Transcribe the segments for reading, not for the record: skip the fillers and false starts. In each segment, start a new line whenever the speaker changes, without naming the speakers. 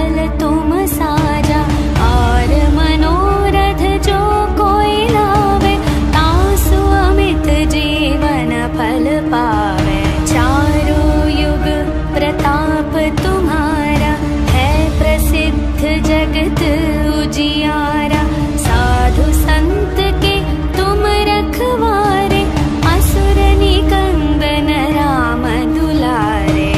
फल तुम साजा। और मनोरथ जो कोई लावे, तासु अमित जीवन फल पावे। चारों युग प्रताप तुम्हारा, है प्रसिद्ध जगत उजियारा। साधु संत के तुम रखवारे, असुर निकंदन राम दुलारे।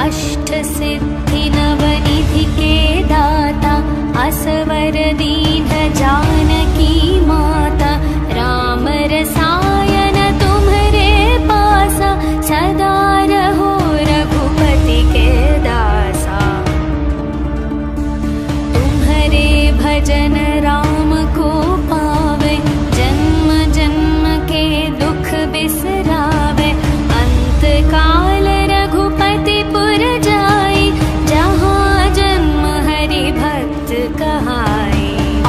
अष्ट सिद्धि नवनिधि के दाता, असवर दीन जानकी माता। राम रसायन तुम्हरे पासा, सदा रहो रघुपति के दासा। तुम्हरे भजन राम को पावे, जन्म जन्म के दुख बिसरावे। अंत काल रघुपति पुर जाई, जहाँ जन्म हरि भक्त कहाई।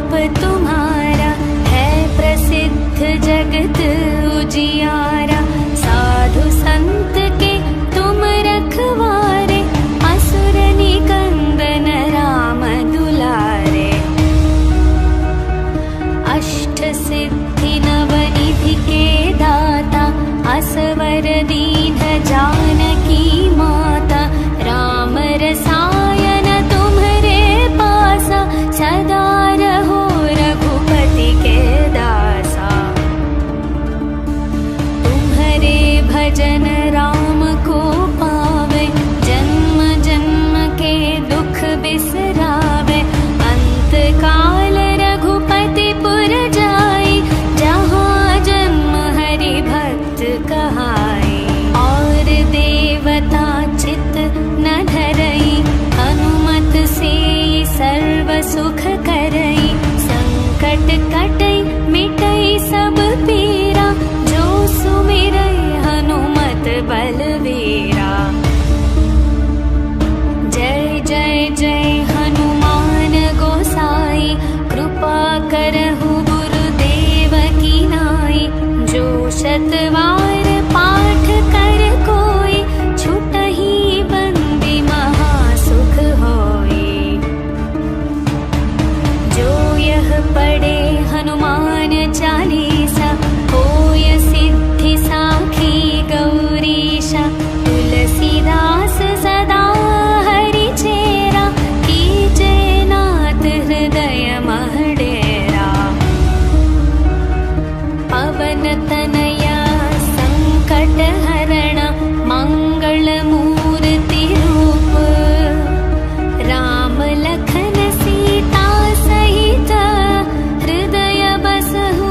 प्रताप तुम्हारा, है प्रसिद्ध जगत उजियारा। साधु संत के तुम रखवारे, असुर निकंदन राम दुलारे। अष्ट सिद्धि नवनिधि के दाता, असवर दीन जानकी माता। राम रसायन तुम्हरे पासा, सदा रहो रघुपति के दासा। तुम्हरे भजन राम को पावे, जन्म जन्म के दुख बिसरावे। अंत काल रघुपति पुर जाई, जहाँ जन्म हरि भक्त कहाई। और देवता चित न धरई, हनुमत से सर्व सुख करई। संकट कटई मिटई सब पीरा, जो सुमिरई हनुमत बलवीरा। जय जय जय हनुमान गोसाई, कृपा करहु गुरुदेव की नाई। जो शतवार पाठ कर कोई, छुटहि बंदी महासुख होई। जो यह पढ़े हनुमान चालीसा, होय सिद्धि साखी गौरीशा। तुलसीदास सदा हरि चेरा, कीजे नाथ हृदय मह डेरा। पवन तनया संकट हरण, मंगल मूर्ति रूप। राम लखन सीता सहित, हृदय बसहु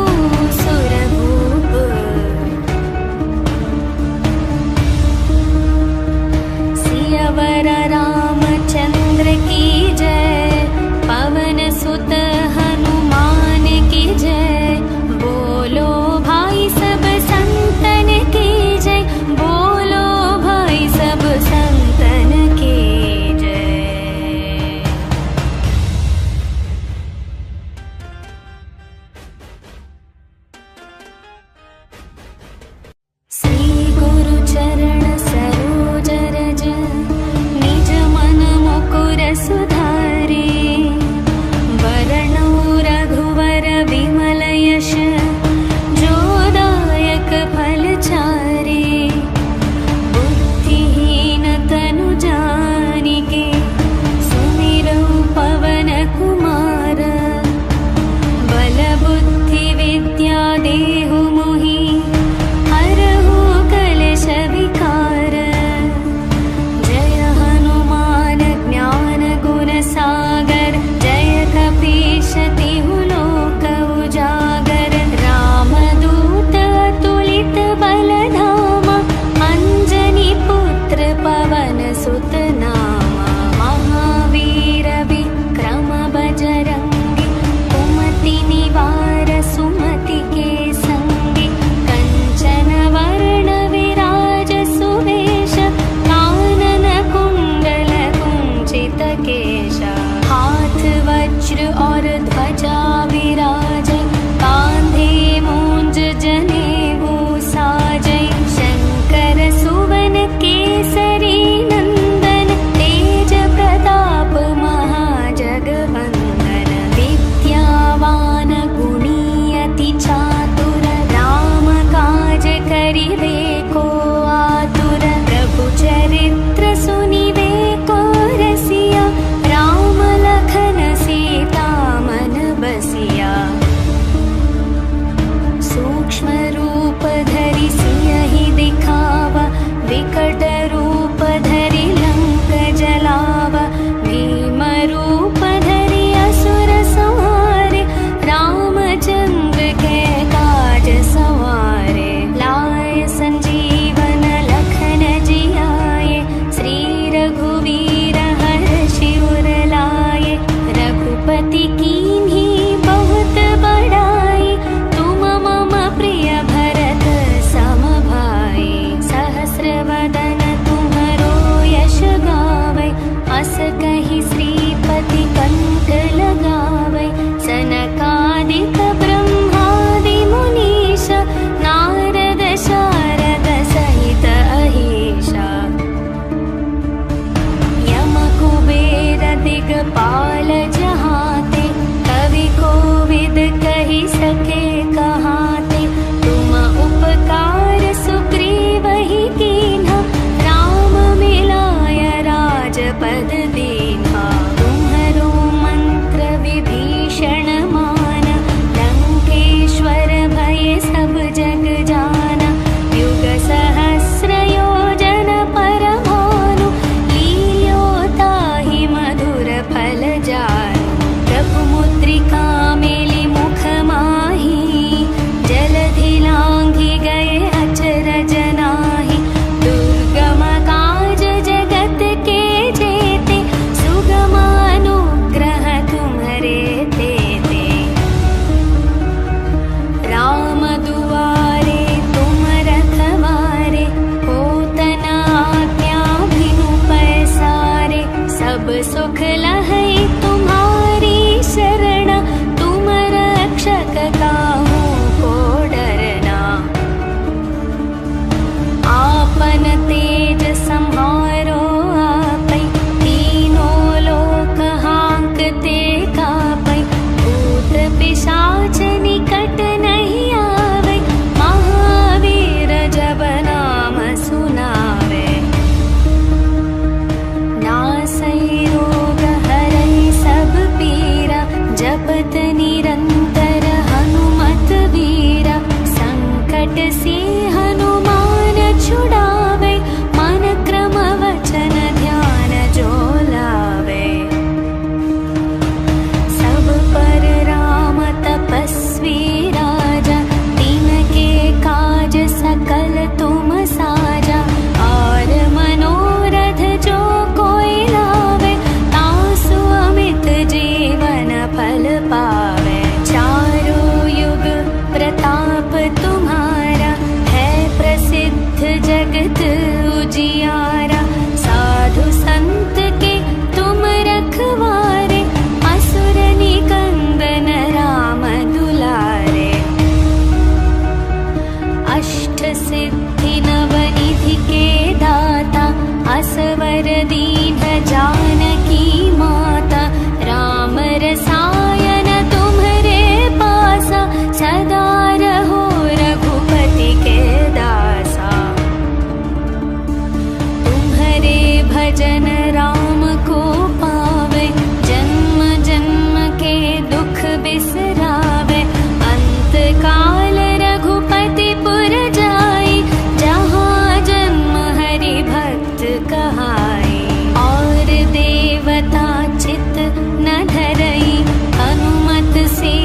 बिसरावे। अंत काल रघुपति पुर जाई, जहाँ जन्म हरि भक्त कहाई। और देवता चित न धरई, हनुमत से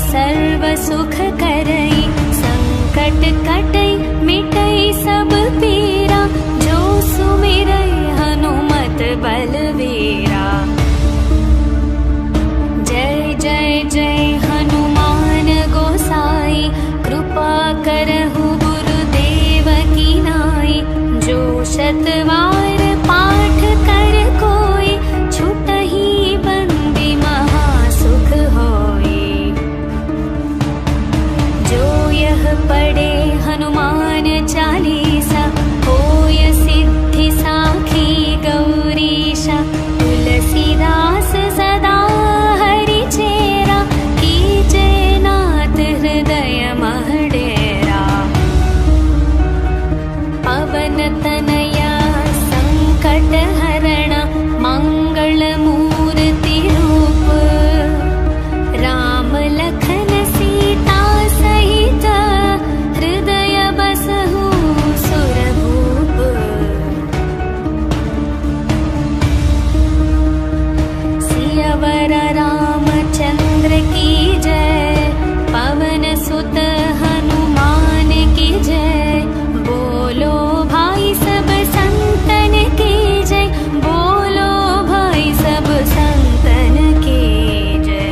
सर्व सुख करई। संकट कटई मिटई सब पीरा, जो सुमिरई हनुमत बलवीरा। जय जय जय हनुमान गोसाई, कृपा करहु गुरुदेव की नाई। जो शतवार पाठ कर कोई, छुटहि बंदी महासुख होई। जो यह पढ़े हनुमान चालीसा, होय सिद्धि साखी गौरीशा। तुलसीदास सदा हरि चेरा, कीजे नाथ हृदय मह डेरा। पवन तनया संकट हरण, मंगल मूर्ति रूप। राम लखन सीता सहित, हृदय बसहु सुरभूप। सियावर रामचंद्र की जय, पवन सुत हनुमान की जय। बोलो भाई सब संतन की जय, बोलो भाई सब संतन की जय।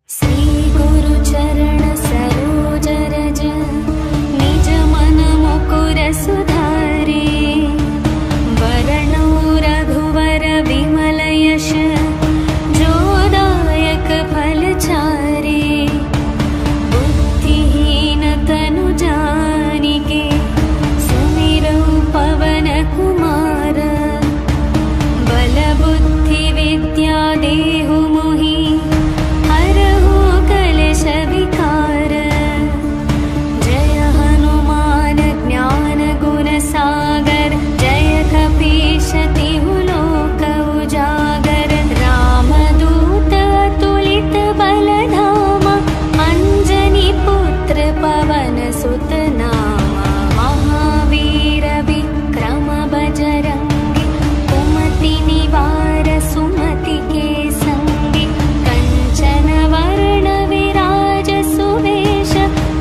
श्री गुरु चरण सरोज रज, निज मन मुकुर सुधारे। वरणो रघुवर विमल यश, जो दायक फल चारे। बुद्धिहीन तनु जानिके, सुमिरौ पवन कुमार। बल बुद्धि विद्या देहु मोहि, हरहु कलेश विकार। जय हनुमान ज्ञान गुण सागर, जय कपीश तिहु लोक उजागर। रामदूत अतुलित बल धामा, अंजनी पुत्र पवन सुत नामा। महावीर विक्रम बजरंगी, कुमति निवार सुमति के संगी। कंचन वर्ण विराज सुवेश,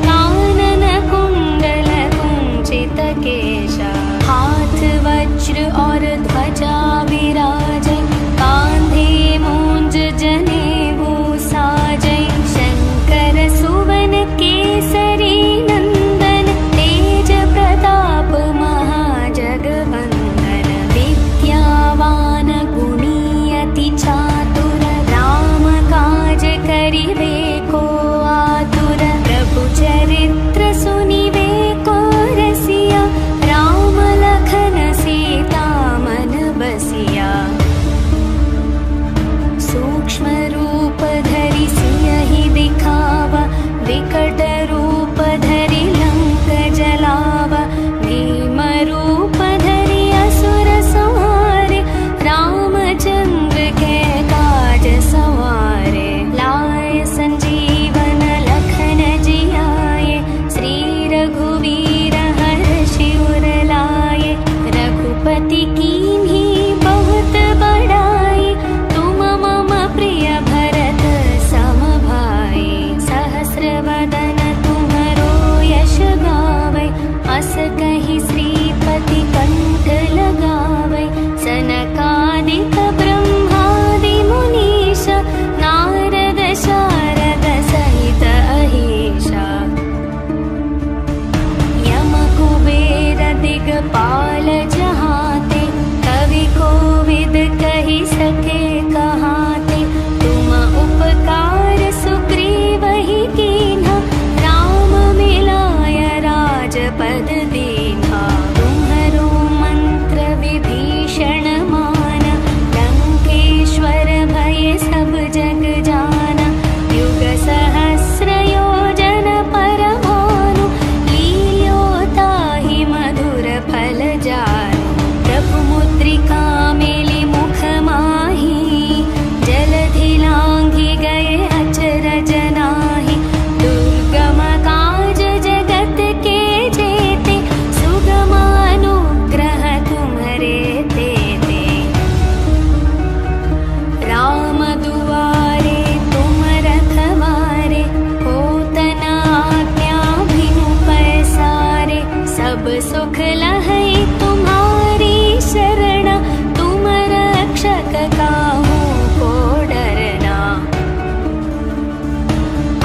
कानन कुंडल कुंचित केश। हाथ वज्र और ध्वजा विराजै, कांधे मूंज जनेऊ साजै। शंकर सुवन केसरी नंदन, तेज प्रताप महाजगवंदन। विद्यावान गुणी अति चातुर, राम काज करिबे को आतुर। प्रभु चरित्र सुनिबे को रसिया, राम लखन सीता मन बसिया। लहै तुम्हारी शरण, तुम रक्षक काहू को डरना।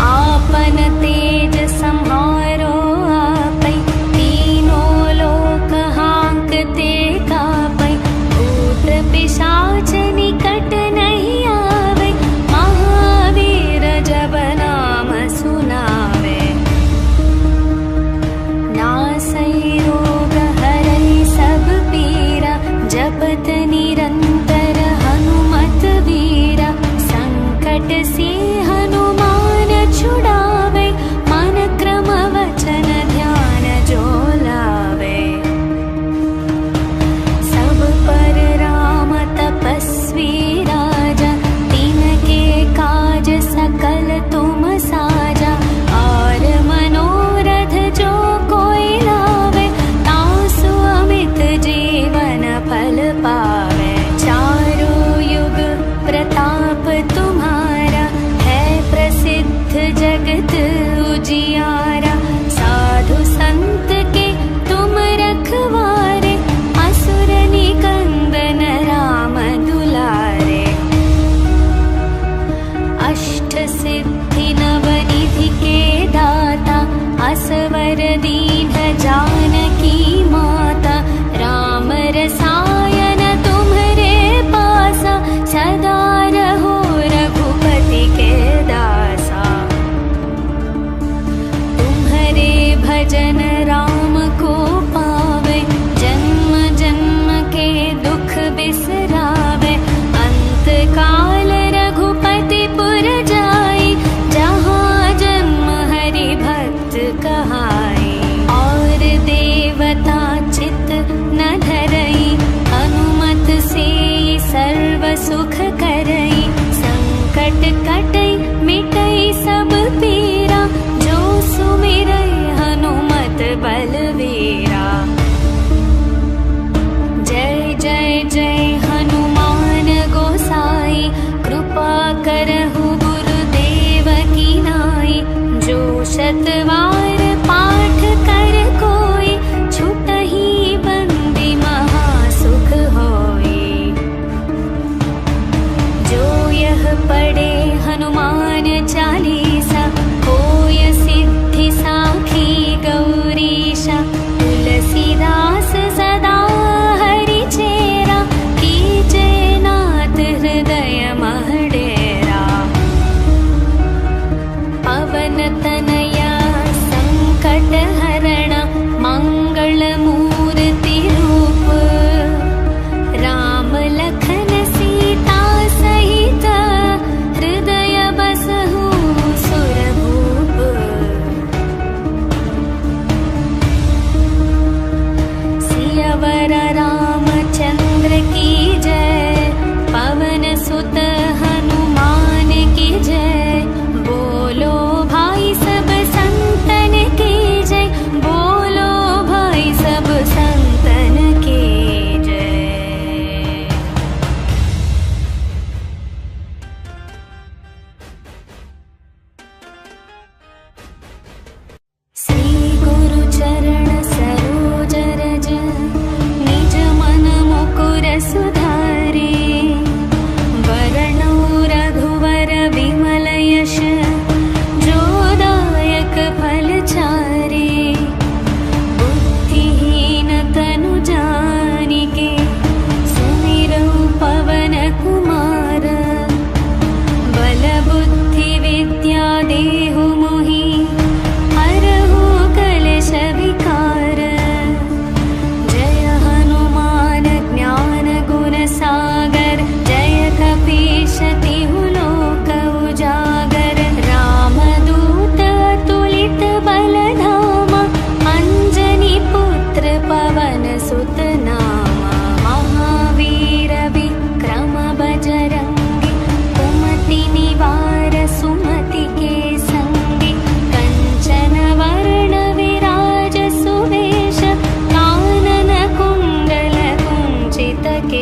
आपन तेज सम्हारो आपै, तीनों लोक हांकते कापै। भूत पिशाच निकट नहीं आवे, महावीर जब नाम सुनावे। नासै रोग हरै सब पीरा, जपत निरंतर हनुमत वीरा। संकट से हनुमान छुड़ावे, मन क्रम वचन ध्यान जो लावे। सब पर राम तपस्वी राजा, तिनके काज सकल तुम साजा। और मनोरथ जो कोई लावे, तासु अमित जीवन फल पावे। चारों युग प्रताप तुम्हारा, है प्रसिद्ध जगत उजियारा। साधु संत के तुम रखवारे, असुर निकंदन राम दुलारे। अष्ट सिद्धि नवनिधि के दाता, असवर दीन जानकी माता। राम रसायन तुम्हरे पासा, सदा रहो रघुपति के दासा। तुम्हरे भजन राम को पावे, जन्म जन्म के दुख बिसरावे। अंत काल रघुपति पुर जाई, जहाँ जन्म हरि भक्त कहाई। और देवता चित न धरई, हनुमत से सर्व सुख करई। संकट कटई मिटई सब पीरा, जो सुमिरई हनुमत बलवीरा। जय जय जय हनुमान गोसाई, कृपा करहु गुरुदेव की नाई। जो शतवार पाठ कर कोई, छुटहि बंदी महासुख होई। जो यह पढ़े हनुमान चालीसा, होय सिद्धि साखी गौरीशा। तुलसीदास सदा हरि चेरा, कीजे नाथ हृदय मह डेरा। पवन तनया संकट हरण, मंगल मूर्ति रूप। राम लखन सीता सहित, हृदय बसहु सुरभूप। सियावर रामचंद्र की जय, पवन सुत हनुमान की जय। बोलो भाई सब संतन की जय, बोलो भाई सब संतन की जय। श्री गुरु चरण सरोज रज, निज मन मुकुर सुधारे। वरणौ रघुवर विमल यश, जो दायक फल चारे। बुद्धिहीन तनु जानिके, सुमिरौ पवन कुमार। बल बुद्धि विद्या देहु मोहि, हरहु कलेश विकार। जय हनुमान ज्ञान गुण सागर, जय कपीश तिहु लोक उजागर। रामदूत अतुलित बल धामा, अंजनी पुत्र पवन सुत नामा।